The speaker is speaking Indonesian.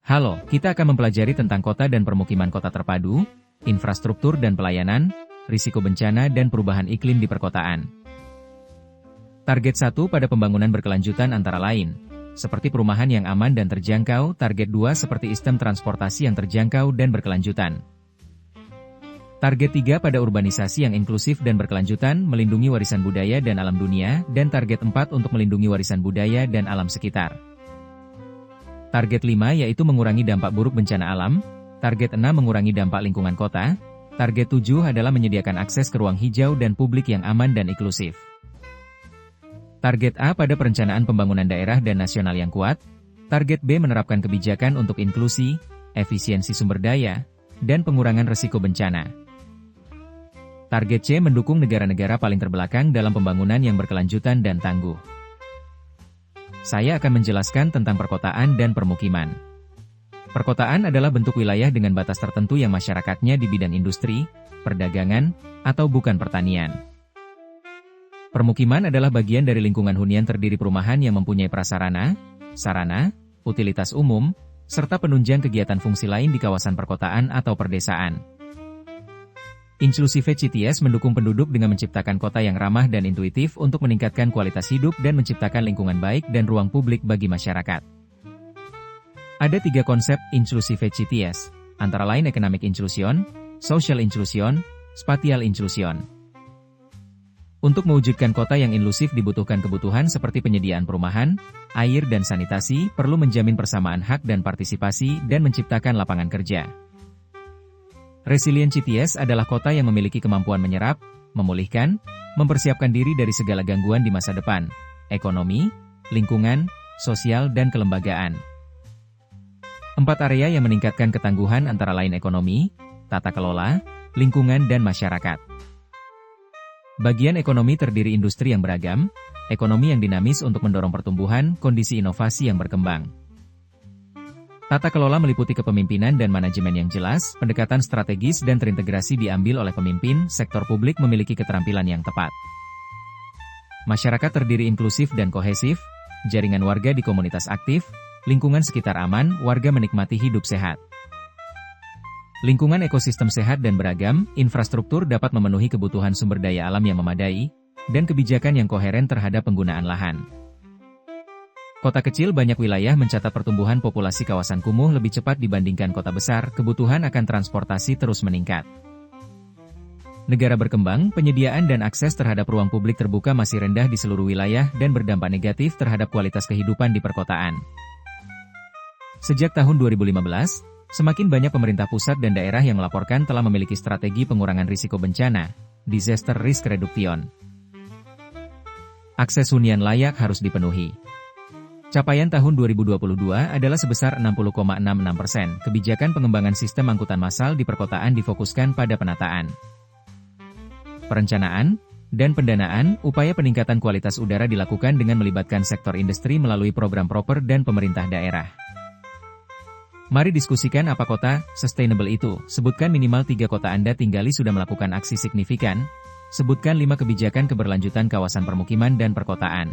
Halo, kita akan mempelajari tentang kota dan permukiman kota terpadu, infrastruktur dan pelayanan, risiko bencana dan perubahan iklim di perkotaan. Target 1 pada pembangunan berkelanjutan antara lain, seperti perumahan yang aman dan terjangkau. Target 2 seperti sistem transportasi yang terjangkau dan berkelanjutan. Target 3 pada urbanisasi yang inklusif dan berkelanjutan, melindungi warisan budaya dan alam dunia, dan target 4 untuk melindungi warisan budaya dan alam sekitar. Target 5 yaitu mengurangi dampak buruk bencana alam, target 6 mengurangi dampak lingkungan kota, target 7 adalah menyediakan akses ke ruang hijau dan publik yang aman dan inklusif. Target A pada perencanaan pembangunan daerah dan nasional yang kuat, target B menerapkan kebijakan untuk inklusi, efisiensi sumber daya, dan pengurangan risiko bencana. Target C mendukung negara-negara paling terbelakang dalam pembangunan yang berkelanjutan dan tangguh. Saya akan menjelaskan tentang perkotaan dan permukiman. Perkotaan adalah bentuk wilayah dengan batas tertentu yang masyarakatnya di bidang industri, perdagangan, atau bukan pertanian. Permukiman adalah bagian dari lingkungan hunian terdiri perumahan yang mempunyai prasarana, sarana, utilitas umum, serta penunjang kegiatan fungsi lain di kawasan perkotaan atau perdesaan. Inclusive Cities mendukung penduduk dengan menciptakan kota yang ramah dan intuitif untuk meningkatkan kualitas hidup dan menciptakan lingkungan baik dan ruang publik bagi masyarakat. Ada 3 konsep Inclusive Cities, antara lain Economic Inclusion, Social Inclusion, Spatial Inclusion. Untuk mewujudkan kota yang inklusif dibutuhkan kebutuhan seperti penyediaan perumahan, air dan sanitasi, perlu menjamin persamaan hak dan partisipasi, dan menciptakan lapangan kerja. Resilient Cities adalah kota yang memiliki kemampuan menyerap, memulihkan, mempersiapkan diri dari segala gangguan di masa depan, ekonomi, lingkungan, sosial dan kelembagaan. 4 area yang meningkatkan ketangguhan antara lain ekonomi, tata kelola, lingkungan dan masyarakat. Bagian ekonomi terdiri industri yang beragam, ekonomi yang dinamis untuk mendorong pertumbuhan, kondisi inovasi yang berkembang. Tata kelola meliputi kepemimpinan dan manajemen yang jelas, pendekatan strategis dan terintegrasi diambil oleh pemimpin, sektor publik memiliki keterampilan yang tepat. Masyarakat terdiri inklusif dan kohesif, jaringan warga di komunitas aktif, lingkungan sekitar aman, warga menikmati hidup sehat. Lingkungan ekosistem sehat dan beragam, infrastruktur dapat memenuhi kebutuhan sumber daya alam yang memadai, dan kebijakan yang koheren terhadap penggunaan lahan. Kota kecil banyak wilayah mencatat pertumbuhan populasi kawasan kumuh lebih cepat dibandingkan kota besar, kebutuhan akan transportasi terus meningkat. Negara berkembang, penyediaan dan akses terhadap ruang publik terbuka masih rendah di seluruh wilayah dan berdampak negatif terhadap kualitas kehidupan di perkotaan. Sejak tahun 2015, semakin banyak pemerintah pusat dan daerah yang melaporkan telah memiliki strategi pengurangan risiko bencana, disaster risk reduction. Akses hunian layak harus dipenuhi. Capaian tahun 2022 adalah sebesar 60,66%. Kebijakan pengembangan sistem angkutan massal di perkotaan difokuskan pada penataan, perencanaan, dan pendanaan. Upaya peningkatan kualitas udara dilakukan dengan melibatkan sektor industri melalui program proper dan pemerintah daerah. Mari diskusikan apa kota sustainable itu. Sebutkan minimal 3 kota Anda tinggali sudah melakukan aksi signifikan. Sebutkan 5 kebijakan keberlanjutan kawasan permukiman dan perkotaan.